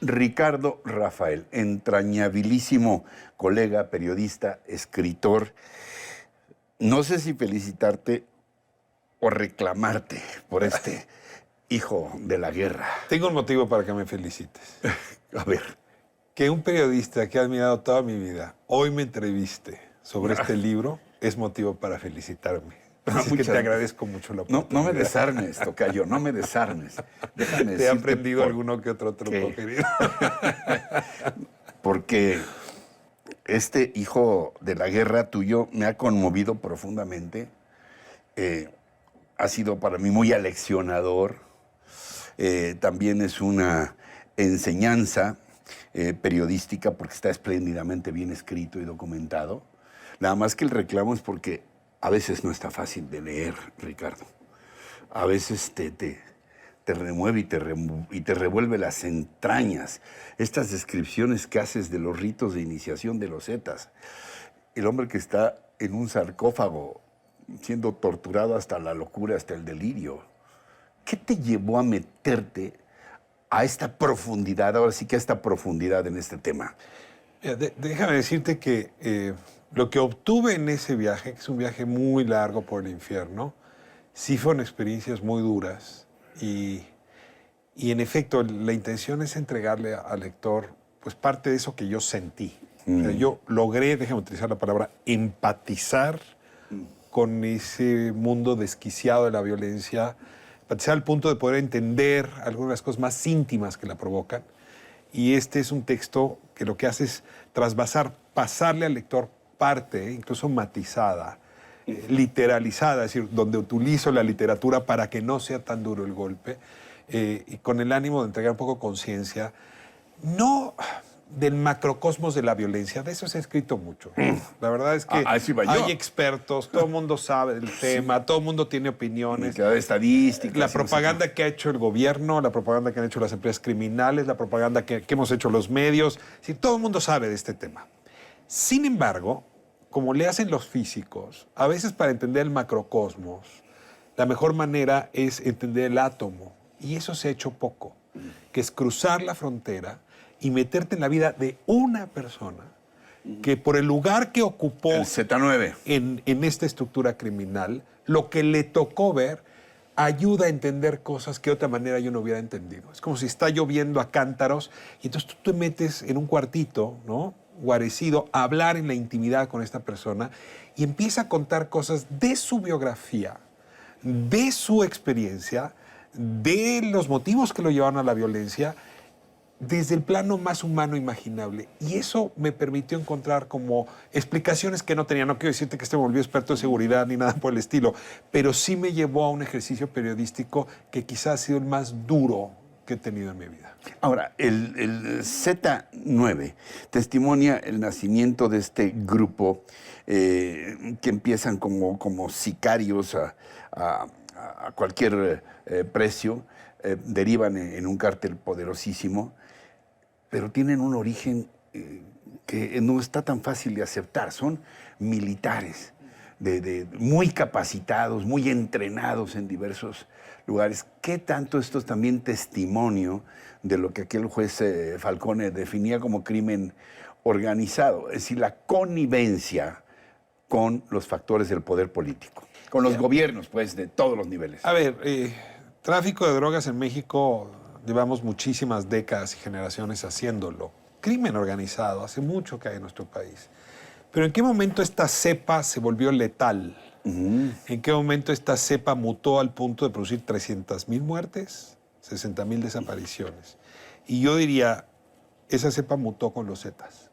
Ricardo Rafael, entrañabilísimo colega, periodista, escritor. No sé si felicitarte o reclamarte por este hijo de la guerra. Tengo un motivo para que me felicites. A ver. Que un periodista que ha admirado toda mi vida hoy me entreviste sobre este libro es motivo para felicitarme. Así que te agradezco mucho la oportunidad. No me desarmes, tocayo, no me desarmes. Déjame Te he aprendido alguno que otro truco, querido. Porque este hijo de la guerra tuyo me ha conmovido profundamente. Ha sido para mí muy aleccionador. También es una enseñanza periodística porque está espléndidamente bien escrito y documentado. Nada más que el reclamo es porque a veces no está fácil de leer, Ricardo. A veces te remueve y te revuelve las entrañas. Estas descripciones que haces de los ritos de iniciación de los Zetas. El hombre que está en un sarcófago siendo torturado hasta la locura, hasta el delirio. ¿Qué te llevó a meterte a esta profundidad, ahora sí que a esta profundidad en este tema? Déjame decirte que lo que obtuve en ese viaje, que es un viaje muy largo por el infierno, sí fueron experiencias muy duras y en efecto la intención es entregarle al lector pues parte de eso que yo sentí. O sea, yo logré, déjame utilizar la palabra, empatizar con ese mundo desquiciado de la violencia, empatizar al punto de poder entender algunas cosas más íntimas que la provocan. Y este es un texto que lo que hace es trasvasar, pasarle al lector parte, incluso matizada, literalizada, es decir, donde utilizo la literatura para que no sea tan duro el golpe, y con el ánimo de entregar un poco conciencia, no del macrocosmos de la violencia, de eso se ha escrito mucho. La verdad es que hay expertos, todo el mundo sabe del tema, todo el mundo tiene opiniones. Estadísticas. La propaganda que ha hecho el gobierno, la propaganda que han hecho las empresas criminales, la propaganda que hemos hecho los medios, sí, todo el mundo sabe de este tema. Sin embargo, como le hacen los físicos, a veces para entender el macrocosmos, la mejor manera es entender el átomo, y eso se ha hecho poco, que es cruzar la frontera y meterte en la vida de una persona que por el lugar que ocupó el Z9 en esta estructura criminal, lo que le tocó ver ayuda a entender cosas que de otra manera yo no hubiera entendido. Es como si está lloviendo a cántaros y entonces tú te metes en un cuartito, ¿no?, guarecido, a hablar en la intimidad con esta persona y empieza a contar cosas de su biografía, de su experiencia, de los motivos que lo llevaron a la violencia, desde el plano más humano imaginable. Y eso me permitió encontrar como explicaciones que no tenía. No quiero decirte que me volvió experto en seguridad ni nada por el estilo, pero sí me llevó a un ejercicio periodístico que quizás ha sido el más duro que he tenido en mi vida. Ahora, el Z9 testimonia el nacimiento de este grupo que empiezan como sicarios a cualquier precio, derivan en un cártel poderosísimo, pero tienen un origen que no está tan fácil de aceptar. Son militares, muy capacitados, muy entrenados en diversos lugares. ¿Qué tanto esto es también testimonio de lo que aquel juez Falcone definía como crimen organizado? Es decir, la connivencia con los factores del poder político, con los gobiernos, pues, de todos los niveles. A ver, tráfico de drogas en México, llevamos muchísimas décadas y generaciones haciéndolo. Crimen organizado, hace mucho que hay en nuestro país. Pero ¿en qué momento esta cepa se volvió letal? ¿En qué momento esta cepa mutó al punto de producir 300,000 muertes, 60,000 desapariciones? Y yo diría, esa cepa mutó con los Zetas.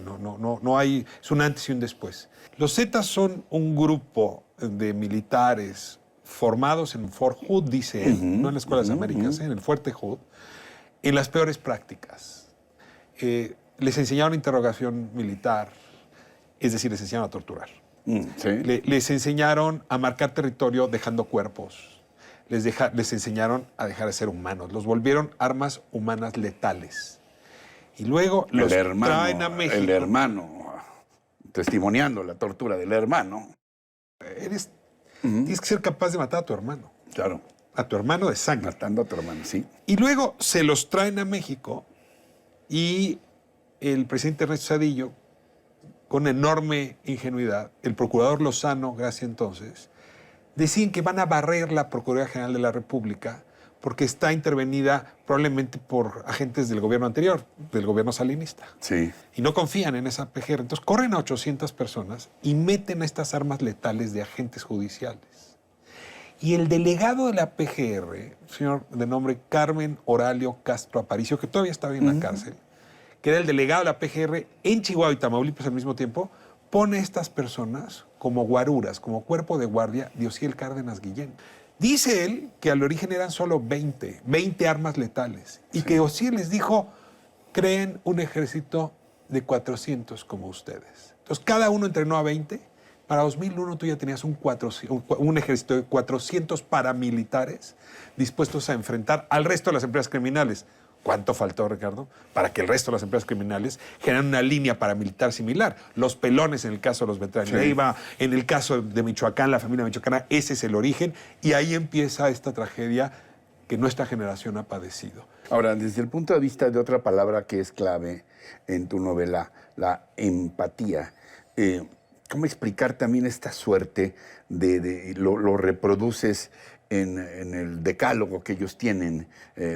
No hay, es un antes y un después. Los Zetas son un grupo de militares formados en Fort Hood, dice él, no en las Escuelas Américas, en el Fuerte Hood, en las peores prácticas. Les enseñaron interrogación militar, es decir, les enseñaron a torturar. Sí. Les enseñaron a marcar territorio dejando cuerpos. Les enseñaron a dejar de ser humanos. Los volvieron armas humanas letales. Y luego los traen a México. El hermano, testimoniando la tortura del hermano. Tienes que ser capaz de matar a tu hermano. Claro. A tu hermano de sangre. Matando a tu hermano, sí. Y luego se los traen a México Y el presidente Ernesto Zedillo, con enorme ingenuidad, el procurador Lozano, Gracia entonces, deciden que van a barrer la Procuraduría General de la República porque está intervenida probablemente por agentes del gobierno anterior, del gobierno salinista. Sí. Y no confían en esa PGR. Entonces corren a 800 personas y meten a estas armas letales de agentes judiciales. Y el delegado de la PGR, un señor de nombre Carmen Oralio Castro Aparicio, que todavía estaba en la cárcel, que era el delegado de la PGR en Chihuahua y Tamaulipas al mismo tiempo, pone a estas personas como guaruras, como cuerpo de guardia de Osiel Cárdenas Guillén. Dice él que al origen eran solo 20 armas letales, y que Osiel les dijo, creen un ejército de 400 como ustedes. Entonces cada uno entrenó a 20. Para 2001 tú ya tenías un ejército de 400 paramilitares dispuestos a enfrentar al resto de las empresas criminales. ¿Cuánto faltó, Ricardo? Para que el resto de las empresas criminales generen una línea paramilitar similar. Los pelones, en el caso de los veteranos de Leiva, en el caso de Michoacán, la familia michoacana, ese es el origen. Y ahí empieza esta tragedia que nuestra generación ha padecido. Ahora, desde el punto de vista de otra palabra que es clave en tu novela, la empatía, ¿cómo explicar también esta suerte lo reproduces en el decálogo que ellos tienen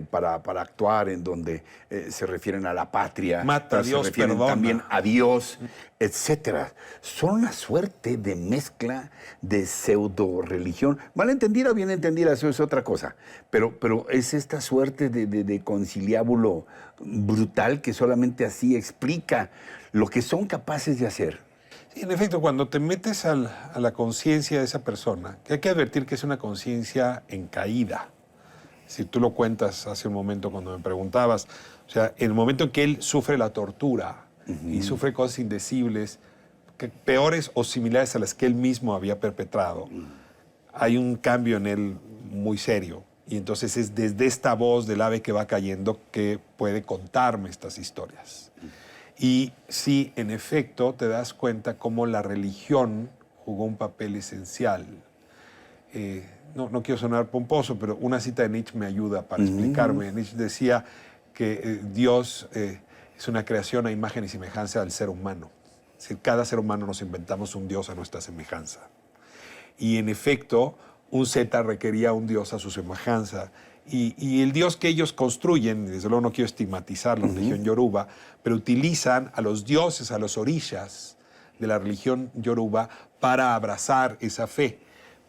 para actuar, en donde se refieren a la patria, mata a Dios, se refieren perdona, también a Dios, etcétera? Son una suerte de mezcla de pseudo-religión. Mal entendida o bien entendida, eso es otra cosa. Pero es esta suerte de conciliábulo brutal que solamente así explica lo que son capaces de hacer. Sí, en efecto, cuando te metes a la conciencia de esa persona, que hay que advertir que es una conciencia en caída. Si tú lo cuentas hace un momento cuando me preguntabas, o sea, en el momento en que él sufre la tortura y sufre cosas indecibles, peores o similares a las que él mismo había perpetrado, hay un cambio en él muy serio. Y entonces es desde esta voz del ave que va cayendo que puede contarme estas historias. Y sí, en efecto, te das cuenta cómo la religión jugó un papel esencial. No quiero sonar pomposo, pero una cita de Nietzsche me ayuda para explicarme. Nietzsche decía que Dios es una creación a imagen y semejanza del ser humano. Es decir, cada ser humano nos inventamos un Dios a nuestra semejanza. Y en efecto, un Zeta requería un Dios a su semejanza. Y el Dios que ellos construyen, desde luego no quiero estigmatizar la religión yoruba, pero utilizan a los dioses, a los orishas de la religión yoruba para abrazar esa fe.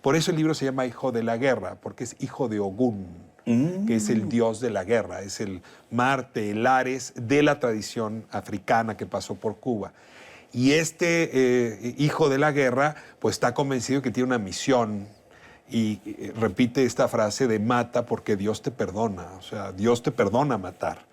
Por eso el libro se llama Hijo de la Guerra, porque es hijo de Ogún, que es el dios de la guerra, es el Marte, el Ares de la tradición africana que pasó por Cuba. Y este hijo de la guerra pues está convencido que tiene una misión y repite esta frase de mata porque Dios te perdona, o sea, Dios te perdona matar.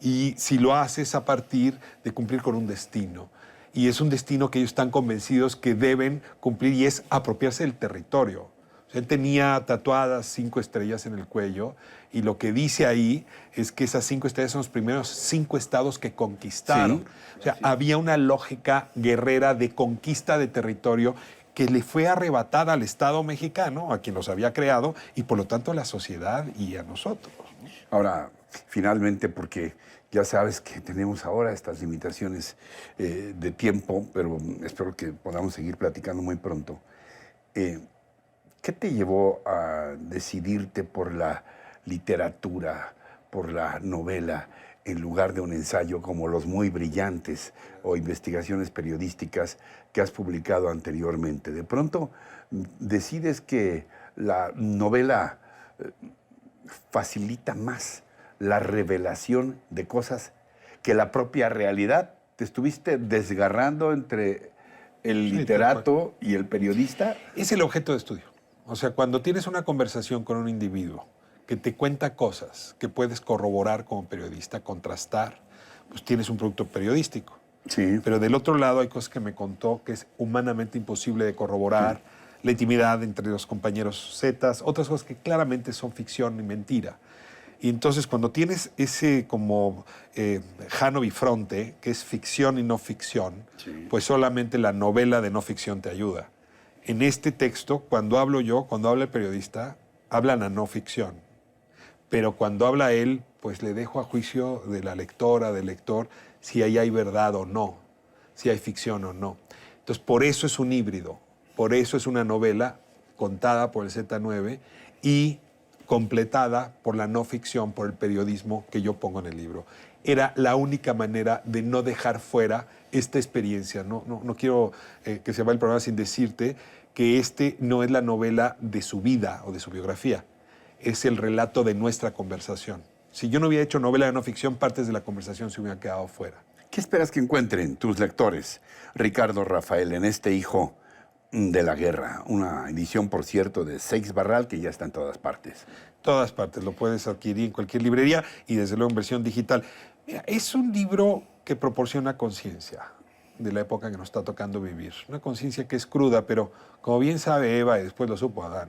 Y si lo haces a partir de cumplir con un destino. Y es un destino que ellos están convencidos que deben cumplir y es apropiarse del territorio. O sea, él tenía tatuadas 5 estrellas en el cuello y lo que dice ahí es que esas 5 estrellas son los primeros 5 estados que conquistaron. Sí, o sea, había una lógica guerrera de conquista de territorio que le fue arrebatada al Estado mexicano, a quien los había creado, y por lo tanto a la sociedad y a nosotros. Ahora, finalmente, porque ya sabes que tenemos ahora estas limitaciones de tiempo, pero espero que podamos seguir platicando muy pronto. ¿Qué te llevó a decidirte por la literatura, por la novela, en lugar de un ensayo como los muy brillantes o investigaciones periodísticas que has publicado anteriormente? De pronto decides que la novela facilita más la revelación de cosas que la propia realidad. ¿Te estuviste desgarrando entre el literato y el periodista? Es el objeto de estudio. O sea, cuando tienes una conversación con un individuo que te cuenta cosas que puedes corroborar como periodista, contrastar, pues tienes un producto periodístico. Sí. Pero del otro lado hay cosas que me contó que es humanamente imposible de corroborar, sí. La intimidad entre los compañeros zetas, otras cosas que claramente son ficción y mentira. Y entonces cuando tienes ese como Jano bifronte, que es ficción y no ficción, sí. Pues solamente la novela de no ficción te ayuda. En este texto, cuando hablo yo, cuando habla el periodista, hablan a no ficción. pero cuando habla él, pues le dejo a juicio de la lectora, del lector, si ahí hay verdad o no, si hay ficción o no. Entonces, por eso es un híbrido, por eso es una novela contada por el Z9 y completada por la no ficción, por el periodismo que yo pongo en el libro. Era la única manera de no dejar fuera esta experiencia. No quiero que se vaya el programa sin decirte que este no es la novela de su vida o de su biografía, es el relato de nuestra conversación. Si yo no hubiera hecho novela de no ficción, partes de la conversación se hubieran quedado fuera. ¿Qué esperas que encuentren tus lectores, Ricardo Rafael, en este hijo de la guerra? Una edición, por cierto, de Seix Barral, que ya está en todas partes. Todas partes, lo puedes adquirir en cualquier librería y desde luego en versión digital. Mira, es un libro que proporciona conciencia de la época que nos está tocando vivir. Una conciencia que es cruda, pero como bien sabe Eva, y después lo supo Adán,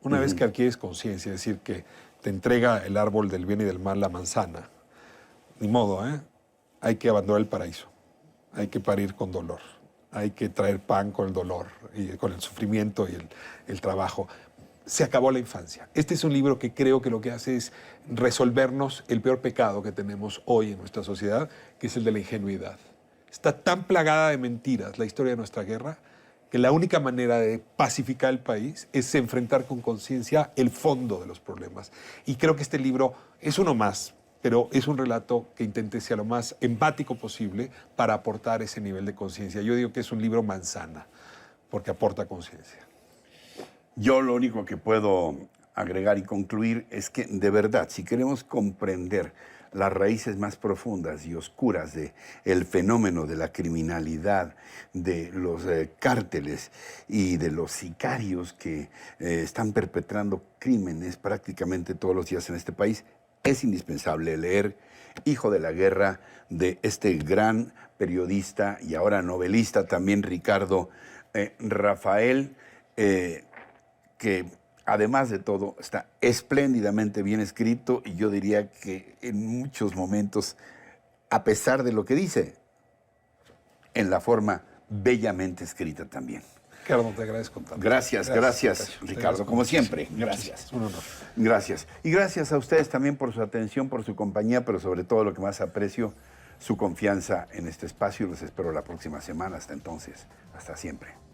una vez que adquieres conciencia, es decir, que te entrega el árbol del bien y del mal la manzana, ni modo, ¿eh? Hay que abandonar el paraíso, hay que parir con dolor, hay que traer pan con el dolor, y con el sufrimiento y el trabajo. Se acabó la infancia. Este es un libro que creo que lo que hace es resolvernos el peor pecado que tenemos hoy en nuestra sociedad, que es el de la ingenuidad. Está tan plagada de mentiras la historia de nuestra guerra que la única manera de pacificar el país es enfrentar con conciencia el fondo de los problemas. Y creo que este libro es uno más, pero es un relato que intente ser lo más empático posible para aportar ese nivel de conciencia. Yo digo que es un libro manzana, porque aporta conciencia. Yo lo único que puedo agregar y concluir es que, de verdad, si queremos comprender las raíces más profundas y oscuras del fenómeno de la criminalidad, de los cárteles y de los sicarios que están perpetrando crímenes prácticamente todos los días en este país, es indispensable leer Hijo de la Guerra, de este gran periodista y ahora novelista también, Ricardo Rafael, que además de todo está espléndidamente bien escrito y yo diría que en muchos momentos, a pesar de lo que dice, en la forma bellamente escrita también. Ricardo, te agradezco tanto. Gracias, Ricardo, como siempre. Gracias. Es un honor. Gracias. Y gracias a ustedes también por su atención, por su compañía, pero sobre todo lo que más aprecio, su confianza en este espacio. Los espero la próxima semana. Hasta entonces, hasta siempre.